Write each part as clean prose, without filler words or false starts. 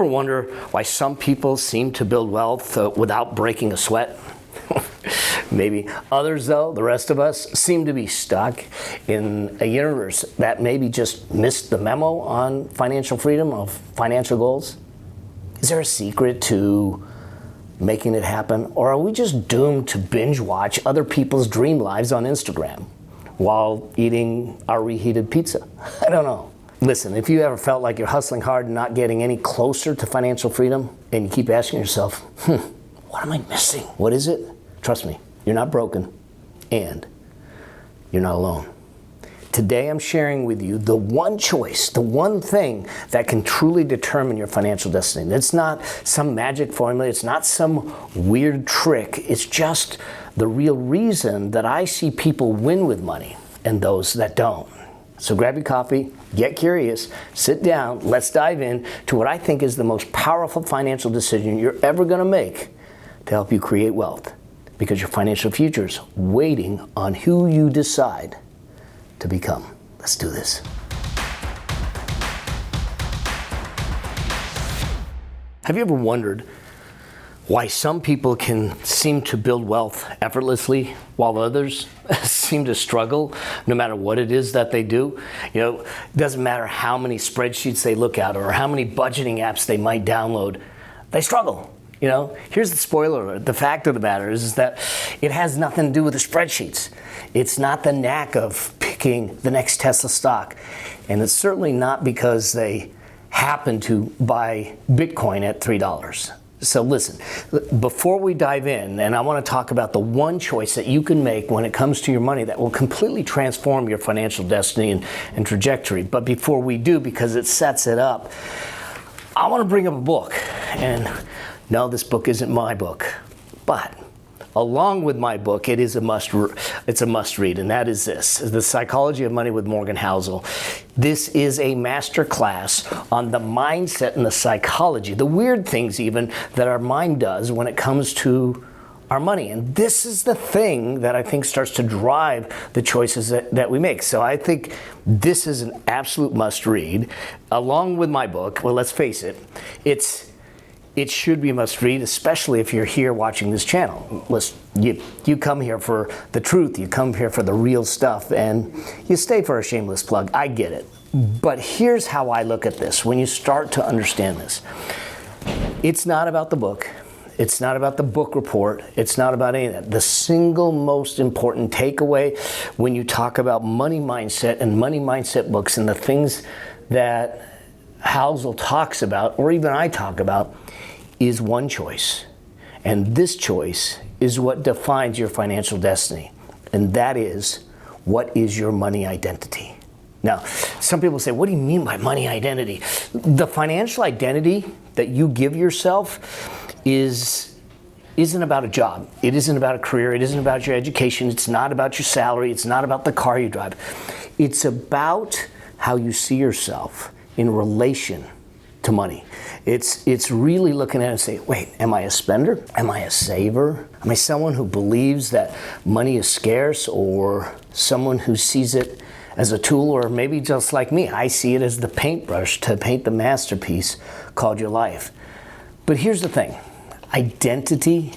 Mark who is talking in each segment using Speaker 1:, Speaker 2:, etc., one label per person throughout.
Speaker 1: ever wonder why some people seem to build wealth without breaking a sweat? Maybe others, though, the rest of us, seem to be stuck in a universe that maybe just missed the memo on financial freedom, of financial goals. Is there a secret to making it happen? Or are we just doomed to binge watch other people's dream lives on Instagram while eating our reheated pizza? I don't know. Listen, if you ever felt like you're hustling hard and not getting any closer to financial freedom, and you keep asking yourself, what am I missing? What is it? Trust me, you're not broken, and you're not alone. Today I'm sharing with you the one choice, the one thing that can truly determine your financial destiny. It's not some magic formula, it's not some weird trick, it's just the real reason that I see people win with money and those that don't. So grab your coffee, get curious, sit down, let's dive in to what I think is the most powerful financial decision you're ever going to make to help you create wealth. Because your financial future's waiting on who you decide to become. Let's do this. Have you ever wondered why some people can seem to build wealth effortlessly while others seem to struggle no matter what it is that they do? You know, it doesn't matter how many spreadsheets they look at or how many budgeting apps they might download, they struggle. You know, here's the spoiler alert. The fact of the matter is that it has nothing to do with the spreadsheets. It's not the knack of picking the next Tesla stock. And it's certainly not because they happen to buy Bitcoin at $3. So listen, before we dive in, and I want to talk about the one choice that you can make when it comes to your money that will completely transform your financial destiny and trajectory. But before we do, because it sets it up, I want to bring up a book. And no, this book isn't my book, but along with my book, it's a must read, and that is this, The Psychology of Money with Morgan Housel. This is a master class on the mindset and the psychology, the weird things even that our mind does when it comes to our money. And this is the thing that I think starts to drive the choices that we make. So I think this is an absolute must read, along with my book. Well, let's face it, it should be a must read, especially if you're here watching this channel. Listen, you come here for the truth, you come here for the real stuff, and you stay for a shameless plug. I get it. But here's how I look at this when you start to understand this. It's not about the book. It's not about the book report. It's not about any of that. The single most important takeaway when you talk about money mindset and money mindset books and the things that Housel talks about, or even I talk about, is one choice. And this choice is what defines your financial destiny. And that is, what is your money identity? Now, some people say, what do you mean by money identity? The financial identity that you give yourself isn't about a job. It isn't about a career. It isn't about your education. It's not about your salary. It's not about the car you drive. It's about how you see yourself in relation to money. It's really looking at it and saying, wait, am I a spender? Am I a saver? Am I someone who believes that money is scarce, or someone who sees it as a tool? Or maybe just like me, I see it as the paintbrush to paint the masterpiece called your life. But here's the thing. Identity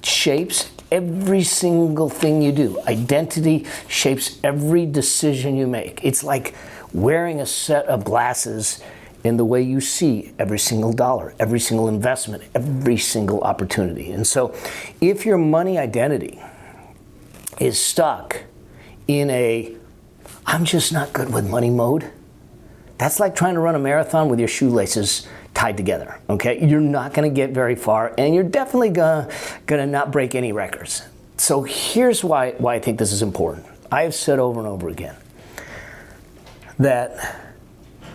Speaker 1: shapes every single thing you do. Identity shapes every decision you make. It's like wearing a set of glasses in the way you see every single dollar, every single investment, every single opportunity. And so if your money identity is stuck in a I'm just not good with money mode, that's like trying to run a marathon with your shoelaces tied together, okay? You're not gonna get very far, and you're definitely gonna not break any records. So here's why I think this is important. I have said over and over again that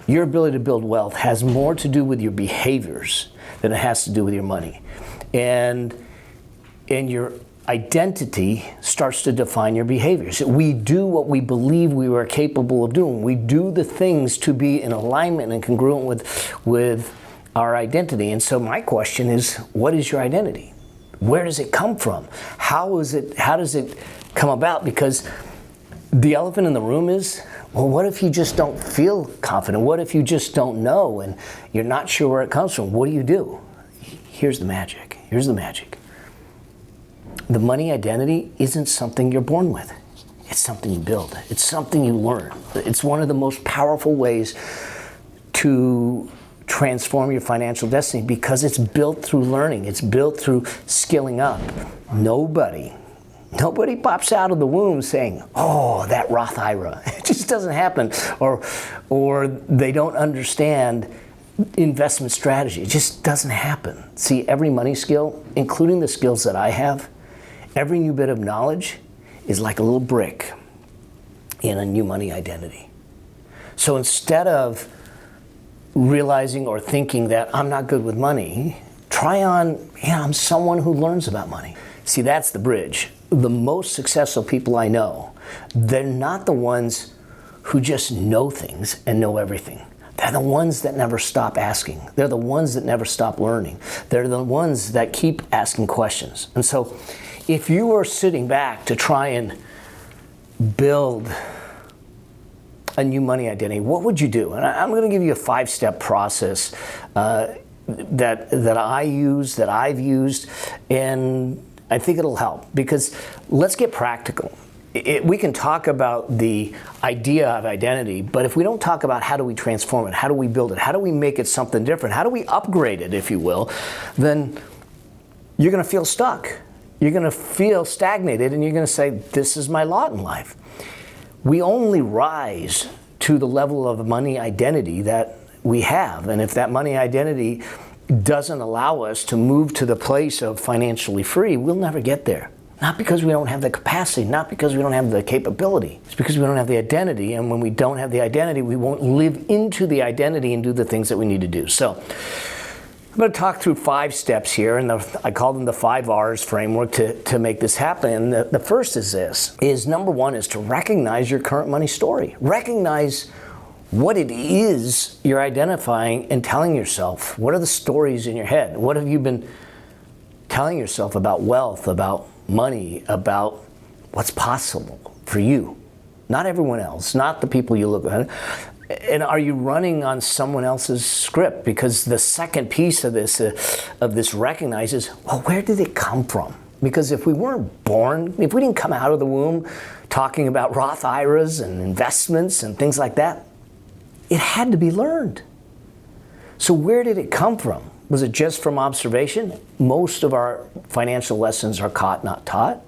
Speaker 1: your ability to build wealth has more to do with your behaviors than it has to do with your money. And your identity starts to define your behaviors. We do what we believe we are capable of doing. We do the things to be in alignment and congruent with our identity. And so my question is, what is your identity? Where does it come from? How does it come about? Because The elephant in the room is, well, what if you just don't feel confident? What if you just don't know and you're not sure where it comes from? What do? Here's the magic. Here's the magic. The money identity isn't something you're born with. It's something you build. It's something you learn. It's one of the most powerful ways to transform your financial destiny because it's built through learning. It's built through skilling up. Nobody pops out of the womb saying, oh, that Roth IRA. It just doesn't happen. Or they don't understand investment strategy. It just doesn't happen. See, every money skill, including the skills that I have, every new bit of knowledge is like a little brick in a new money identity. So instead of realizing or thinking that I'm not good with money, try on, I'm someone who learns about money. See, that's the bridge. The most successful people I know, they're not the ones who just know things and know everything. They're the ones that never stop asking. They're the ones that never stop learning. They're the ones that keep asking questions. And so if you were sitting back to try and build a new money identity, what would you do? And I'm going to give you a 5-step process that I use, that I've used, and I think it'll help because let's get practical. We can talk about the idea of identity, but if we don't talk about how do we transform it, how do we build it, how do we make it something different, how do we upgrade it, if you will, then you're going to feel stuck. You're going to feel stagnated, and you're going to say, this is my lot in life. We only rise to the level of money identity that we have, and if that money identity doesn't allow us to move to the place of financially free, we'll never get there. Not because we don't have the capacity, not because we don't have the capability. It's because we don't have the identity, and when we don't have the identity, we won't live into the identity and do the things that we need to do. So I'm going to talk through 5 steps here, and I call them the 5 R's framework to make this happen. And the first is this, is number 1 is to recognize your current money story. Recognize what it is you're identifying and telling yourself. What are the stories in your head? What have you been telling yourself about wealth, about money, about what's possible for you? Not everyone else, not the people you look at. And are you running on someone else's script? Because the second piece of this recognizes, well, where did it come from? Because if we weren't born, if we didn't come out of the womb talking about Roth IRAs and investments and things like that, it had to be learned. So where did it come from? Was it just from observation? Most of our financial lessons are caught, not taught.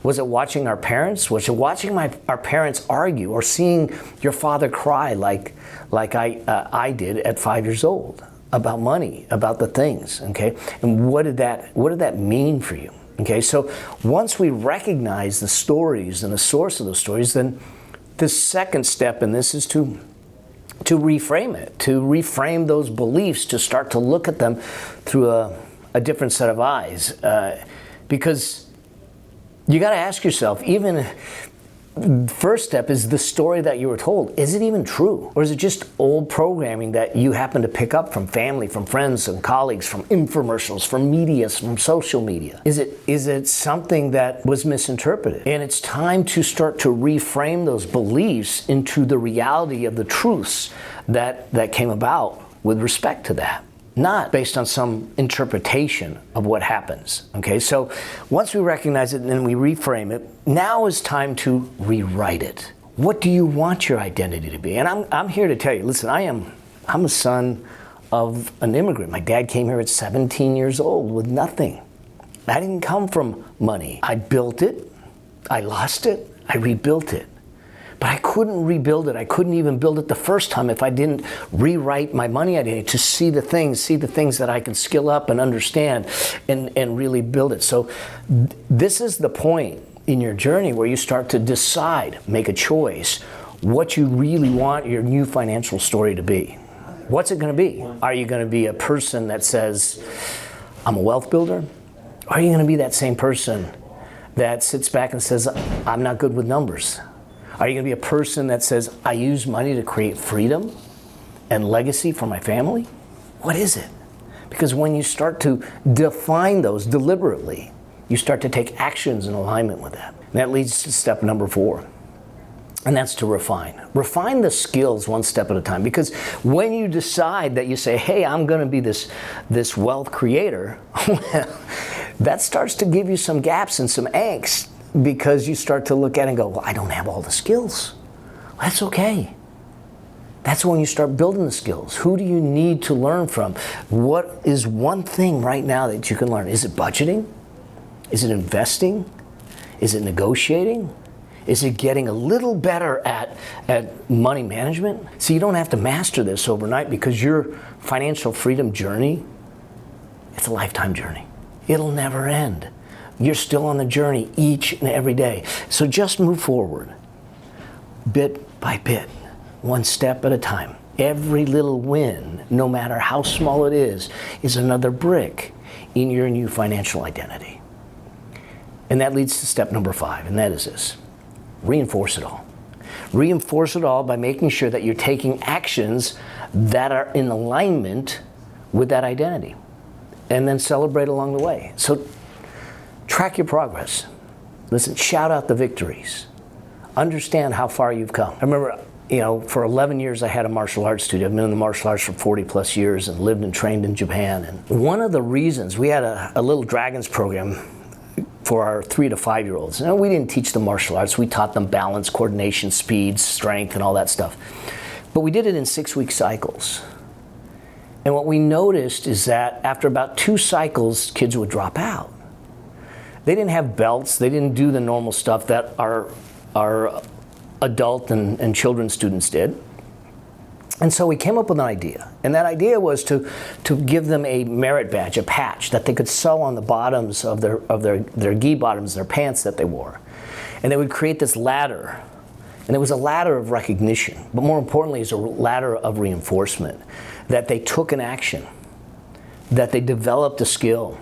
Speaker 1: Was it watching our parents? Was it watching our parents argue or seeing your father cry like I did at 5 years old about money, about the things, okay? And what did that mean for you? Okay, so once we recognize the stories and the source of those stories, then the second step in this is to reframe it, to reframe those beliefs, to start to look at them through a different set of eyes. Because you got to ask yourself, even the first step is the story that you were told. Is it even true? Or is it just old programming that you happen to pick up from family, from friends and colleagues, from infomercials, from media, from social media? Is it something that was misinterpreted? And it's time to start to reframe those beliefs into the reality of the truths that came about with respect to that. Not based on some interpretation of what happens, okay? So once we recognize it and then we reframe it, now is time to rewrite it. What do you want your identity to be? And I'm here to tell you, listen, I'm a son of an immigrant. My dad came here at 17 years old with nothing. I didn't come from money. I built it, I lost it, I rebuilt it. But I couldn't rebuild it. I couldn't even build it the first time if I didn't rewrite my money identity to see the things that I can skill up and understand and really build it. So this is the point in your journey where you start to decide, make a choice, what you really want your new financial story to be. What's it going to be? Are you going to be a person that says, I'm a wealth builder? Or are you going to be that same person that sits back and says, I'm not good with numbers? Are you going to be a person that says, I use money to create freedom and legacy for my family? What is it? Because when you start to define those deliberately, you start to take actions in alignment with that. And that leads to step number 4. And that's to refine. Refine the skills one step at a time. Because when you decide that you say, hey, I'm going to be this wealth creator, well, that starts to give you some gaps and some angst, because you start to look at it and go, well, I don't have all the skills. That's okay. That's when you start building the skills. Who do you need to learn from? What is one thing right now that you can learn? Is it budgeting? Is it investing? Is it negotiating? Is it getting a little better at money management? So you don't have to master this overnight, because your financial freedom journey, it's a lifetime journey. It'll never end. You're still on the journey each and every day. So just move forward, bit by bit, one step at a time. Every little win, no matter how small it is another brick in your new financial identity. And that leads to step number 5, and that is this. Reinforce it all. Reinforce it all by making sure that you're taking actions that are in alignment with that identity, and then celebrate along the way. So track your progress. Listen, shout out the victories. Understand how far you've come. I remember, for 11 years I had a martial arts studio. I've been in the martial arts for 40 plus years and lived and trained in Japan. And one of the reasons we had a little Dragons program for our 3 to 5 year olds. We didn't teach them martial arts. We taught them balance, coordination, speed, strength, and all that stuff. But we did it in 6-week cycles. And what we noticed is that after about 2 cycles, kids would drop out. They didn't have belts. They didn't do the normal stuff that our adult and children's students did. And so we came up with an idea. And that idea was to give them a merit badge, a patch that they could sew on the bottoms of their gi bottoms, their pants that they wore. And they would create this ladder. And it was a ladder of recognition, but more importantly, it's a ladder of reinforcement, that they took an action, that they developed a skill,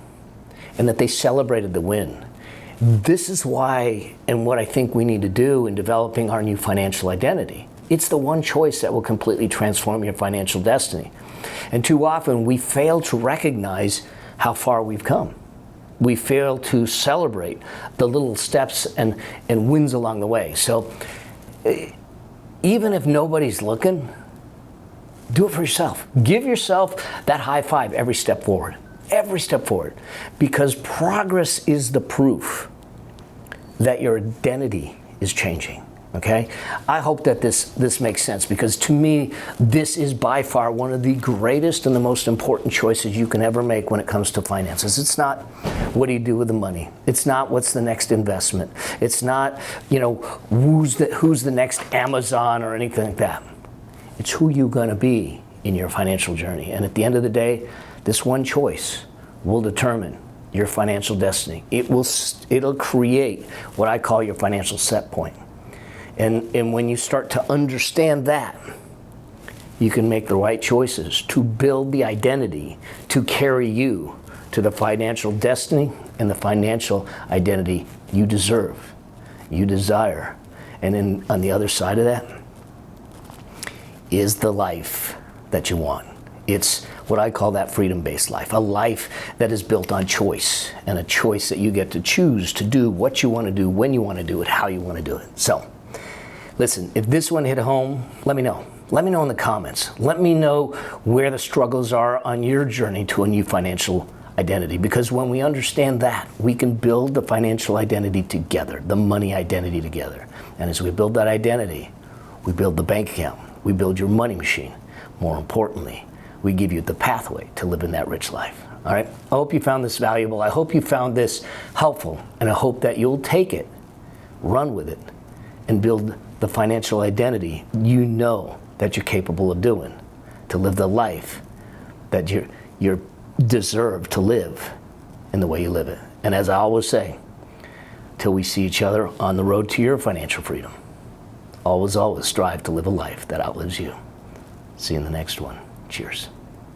Speaker 1: and that they celebrated the win. This is why, and what I think we need to do in developing our new financial identity. It's the one choice that will completely transform your financial destiny. And too often we fail to recognize how far we've come. We fail to celebrate the little steps and wins along the way. So even if nobody's looking, do it for yourself. Give yourself that high five every step forward. Every step forward. Because progress is the proof that your identity is changing. Okay? I hope that this makes sense, because to me, this is by far one of the greatest and the most important choices you can ever make when it comes to finances. It's not what do you do with the money. It's not what's the next investment. It's not, who's the next Amazon or anything like that. It's who you're going to be in your financial journey. And at the end of the day, this one choice will determine your financial destiny. It'll create what I call your financial set point. And when you start to understand that, you can make the right choices to build the identity to carry you to the financial destiny and the financial identity you deserve, you desire. And on the other side of that is the life that you want. It's what I call that freedom-based life, a life that is built on choice, and a choice that you get to choose to do what you want to do, when you want to do it, how you want to do it. So, listen, if this one hit home, let me know. Let me know in the comments. Let me know where the struggles are on your journey to a new financial identity. Because when we understand that, we can build the financial identity together, the money identity together. And as we build that identity, we build the bank account, we build your money machine. More importantly, we give you the pathway to live in that rich life. All right? I hope you found this valuable. I hope you found this helpful. And I hope that you'll take it, run with it, and build the financial identity you know that you're capable of doing, to live the life that you deserve to live in the way you live it. And as I always say, till we see each other on the road to your financial freedom, always strive to live a life that outlives you. See you in the next one. Cheers.